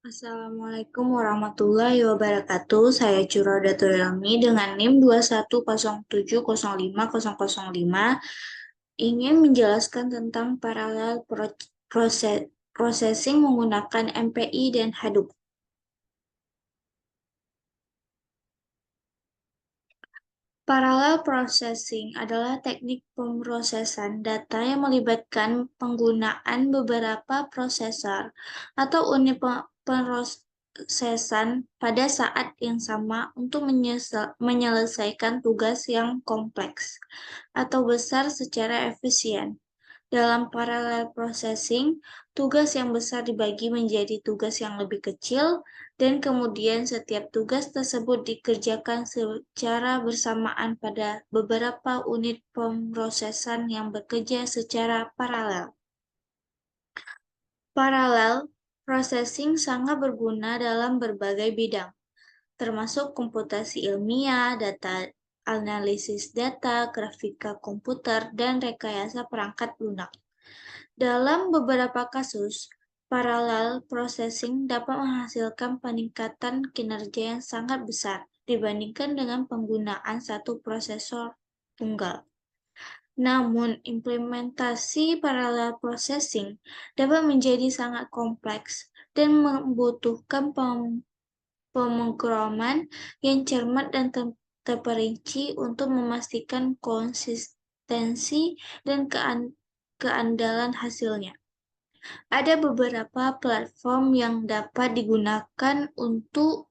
Assalamualaikum warahmatullahi wabarakatuh. Saya Curaudatul Ilmi dengan NIM 21070705005 ingin menjelaskan tentang paralel processing menggunakan MPI dan Hadoop. Parallel processing adalah teknik pemrosesan data yang melibatkan penggunaan beberapa prosesor atau unit pemrosesan pada saat yang sama untuk menyelesaikan tugas yang kompleks atau besar secara efisien. Dalam parallel processing, tugas yang besar dibagi menjadi tugas yang lebih kecil, dan kemudian setiap tugas tersebut dikerjakan secara bersamaan pada beberapa unit pemrosesan yang bekerja secara paralel. Parallel processing sangat berguna dalam berbagai bidang, termasuk komputasi ilmiah, data analisis data, grafika komputer, dan rekayasa perangkat lunak. Dalam beberapa kasus, parallel processing dapat menghasilkan peningkatan kinerja yang sangat besar dibandingkan dengan penggunaan satu prosesor tunggal. Namun, implementasi parallel processing dapat menjadi sangat kompleks dan membutuhkan pemrograman yang cermat dan terperinci untuk memastikan konsistensi dan keandalan hasilnya. Ada beberapa platform yang dapat digunakan untuk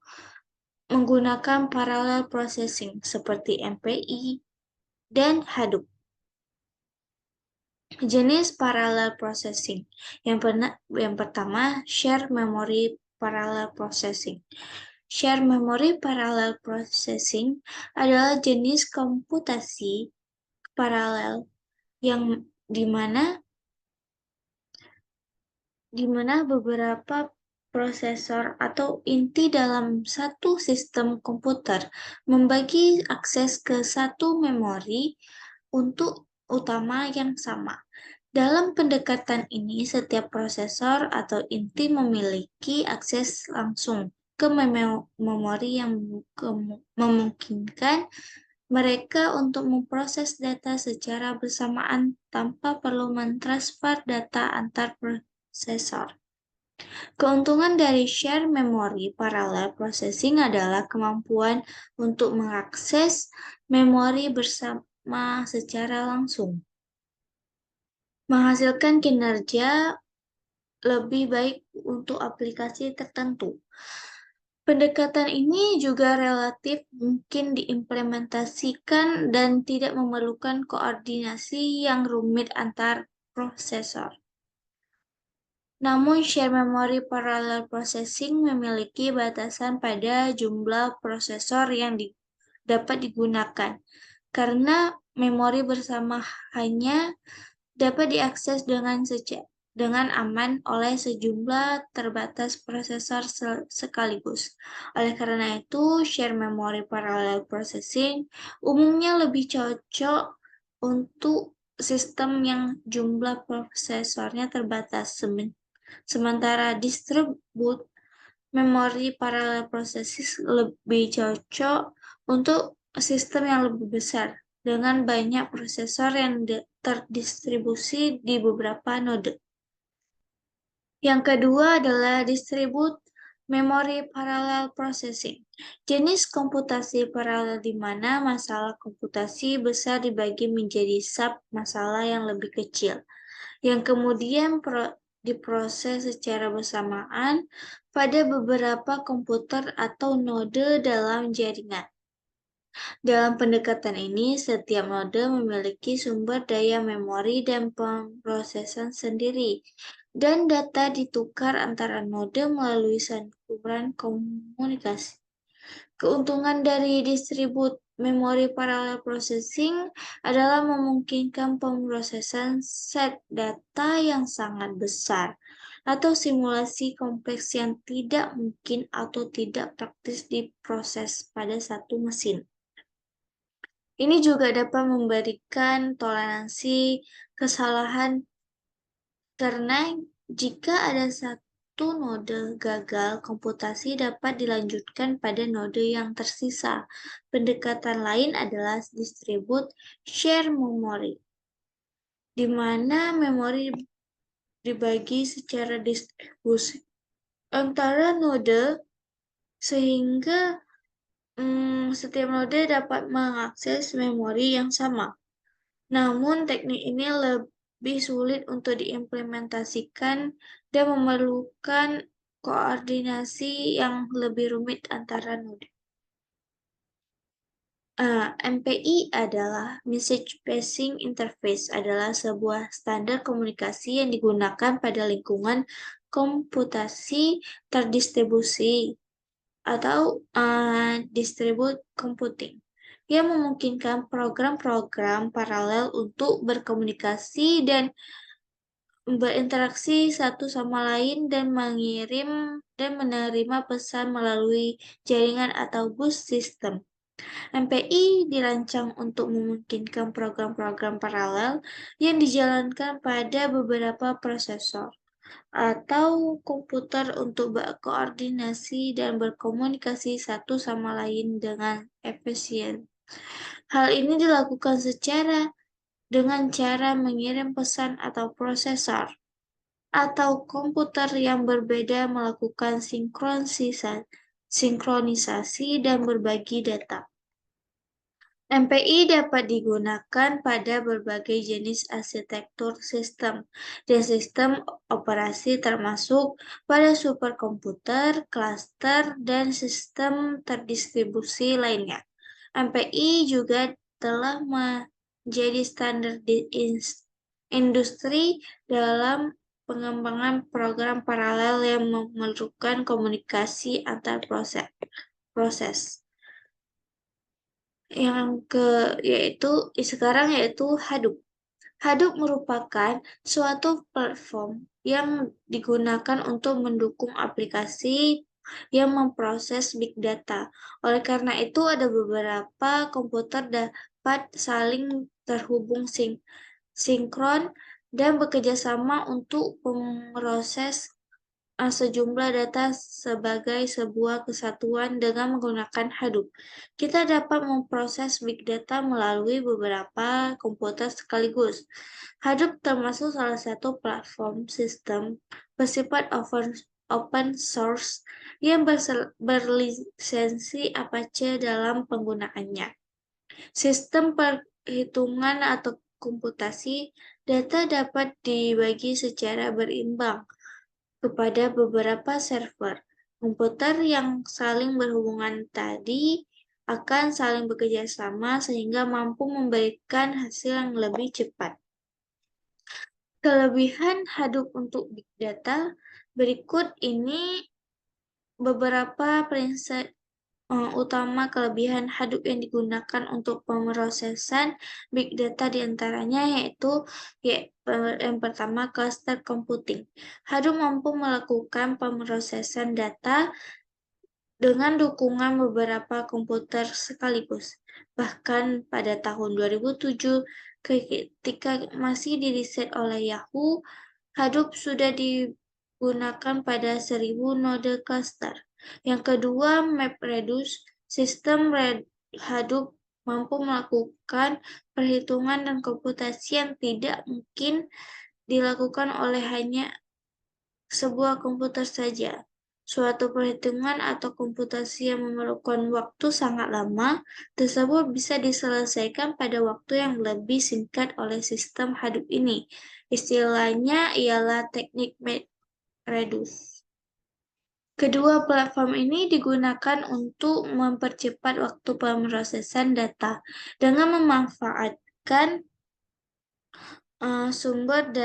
menggunakan parallel processing seperti MPI dan Hadoop. Jenis parallel processing. Yang pertama, share memory parallel processing. Share memory parallel processing adalah jenis komputasi paralel yang di mana beberapa prosesor atau inti dalam satu sistem komputer membagi akses ke satu memori untuk utama yang sama. Dalam pendekatan ini, setiap prosesor atau inti memiliki akses langsung ke memori yang memungkinkan mereka untuk memproses data secara bersamaan tanpa perlu mentransfer data antar prosesor. Keuntungan dari share memory parallel processing adalah kemampuan untuk mengakses memori bersama secara langsung, menghasilkan kinerja lebih baik untuk aplikasi tertentu. Pendekatan ini juga relatif mungkin diimplementasikan dan tidak memerlukan koordinasi yang rumit antar prosesor. Namun, share memory parallel processing memiliki batasan pada jumlah prosesor yang dapat digunakan, karena memori bersama hanya dapat diakses dengan aman oleh sejumlah terbatas prosesor sekaligus. Oleh karena itu, share memory parallel processing umumnya lebih cocok untuk sistem yang jumlah prosesornya terbatas. Sementara distribute memory parallel processing lebih cocok untuk sistem yang lebih besar dengan banyak prosesor yang terdistribusi di beberapa node. Yang kedua adalah distribute memory parallel processing. Jenis komputasi paralel di mana masalah komputasi besar dibagi menjadi sub-masalah yang lebih kecil, yang kemudian diproses secara bersamaan pada beberapa komputer atau node dalam jaringan. Dalam pendekatan ini, setiap node memiliki sumber daya memori dan pemrosesan sendiri, dan data ditukar antara node melalui saluran komunikasi. Keuntungan dari distribute memory parallel processing adalah memungkinkan pemrosesan set data yang sangat besar atau simulasi kompleks yang tidak mungkin atau tidak praktis diproses pada satu mesin. Ini juga dapat memberikan toleransi kesalahan karena jika ada suatu node gagal komputasi dapat dilanjutkan pada node yang tersisa. Pendekatan lain adalah distribute share memory, di mana memori dibagi secara distribusi antara node sehingga setiap node dapat mengakses memori yang sama. Namun, teknik ini lebih sulit untuk diimplementasikan dan memerlukan koordinasi yang lebih rumit antara node. MPI adalah Message Passing Interface adalah sebuah standar komunikasi yang digunakan pada lingkungan komputasi terdistribusi atau distribute computing yang memungkinkan program-program paralel untuk berkomunikasi dan berinteraksi satu sama lain dan mengirim dan menerima pesan melalui jaringan atau bus sistem. MPI dirancang untuk memungkinkan program-program paralel yang dijalankan pada beberapa prosesor atau komputer untuk berkoordinasi dan berkomunikasi satu sama lain dengan efisien. Hal ini dilakukan dengan cara mengirim pesan atau prosesor atau komputer yang berbeda melakukan sinkronisasi dan berbagi data. MPI dapat digunakan pada berbagai jenis arsitektur sistem dan sistem operasi termasuk pada superkomputer, klaster, dan sistem terdistribusi lainnya. MPI juga telah menjadi standar di industri dalam pengembangan program paralel yang memerlukan komunikasi antar proses. Yaitu Hadoop. Hadoop merupakan suatu platform yang digunakan untuk mendukung aplikasi yang memproses big data. Oleh karena itu, ada beberapa komputer dapat saling terhubung sinkron dan bekerja sama untuk memproses sejumlah data sebagai sebuah kesatuan dengan menggunakan Hadoop. Kita dapat memproses big data melalui beberapa komputer sekaligus. Hadoop termasuk salah satu platform sistem bersifat open source yang berlisensi Apache dalam penggunaannya. Sistem perhitungan atau komputasi data dapat dibagi secara berimbang kepada beberapa server. Komputer yang saling berhubungan tadi akan saling bekerja sama sehingga mampu memberikan hasil yang lebih cepat. Kelebihan Hadoop untuk Big Data berikut ini beberapa prinsip utama kelebihan Hadoop yang digunakan untuk pemrosesan big data diantaranya yaitu yang pertama cluster computing. Hadoop mampu melakukan pemrosesan data dengan dukungan beberapa komputer sekaligus. Bahkan pada tahun 2007 ketika masih diriset oleh Yahoo, Hadoop sudah digunakan pada 1000 node cluster. Yang kedua, MapReduce. Sistem Hadoop mampu melakukan perhitungan dan komputasi yang tidak mungkin dilakukan oleh hanya sebuah komputer saja. Suatu perhitungan atau komputasi yang memerlukan waktu sangat lama tersebut bisa diselesaikan pada waktu yang lebih singkat oleh sistem Hadoop ini. Istilahnya ialah teknik MapReduce. Kedua platform ini digunakan untuk mempercepat waktu pemrosesan data dengan memanfaatkan sumber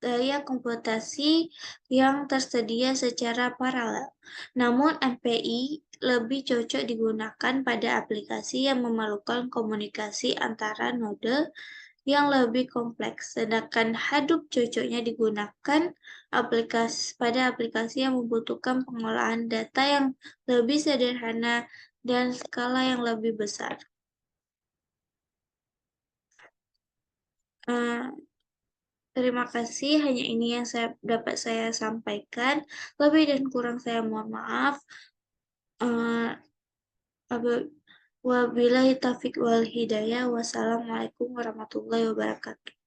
daya komputasi yang tersedia secara paralel. Namun MPI lebih cocok digunakan pada aplikasi yang memerlukan komunikasi antara node yang lebih kompleks, sedangkan Hadoop cocoknya digunakan pada aplikasi yang membutuhkan pengolahan data yang lebih sederhana dan skala yang lebih besar. Terima kasih, hanya ini yang dapat saya sampaikan. Lebih dan kurang saya mohon maaf. Eee, wabillahi taufiq wal hidayah. Wassalamualaikum warahmatullahi wabarakatuh.